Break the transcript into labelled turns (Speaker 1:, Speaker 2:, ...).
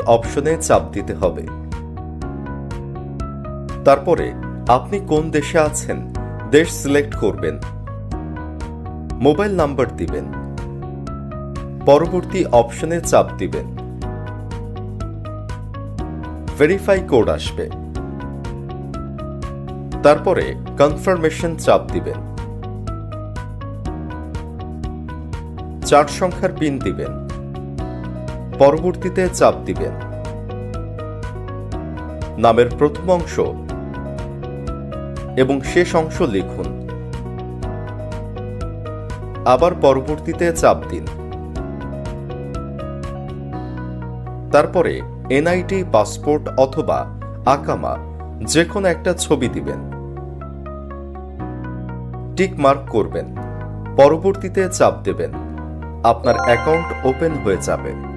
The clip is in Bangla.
Speaker 1: অপশনে চাপ দিতে হবে। তারপরে আপনি কোন দেশে আছেন দেশ সিলেক্ট করবেন। মোবাইল নাম্বার দিবেন। পরবর্তী অপশনে চাপ দিবেন। ভেরিফাই কোড আসবে। তারপরে কনফার্মেশন চাপ দিবেন। 4 সংখ্যার পিন দিবেন। পরবর্তীতে চাপ দিবেন। নামের প্রথম অংশ এবং শেষ অংশ লিখুন। আবার পরবর্তীতে চাপ দিন। তারপরে এনআইডি, পাসপোর্ট অথবা আকামা যে কোনো একটা ছবি দিবেন। টিক মার্ক করবেন। পরবর্তীতে চাপ দেবেন। আপনার অ্যাকাউন্ট ওপেন হয়ে যাবে।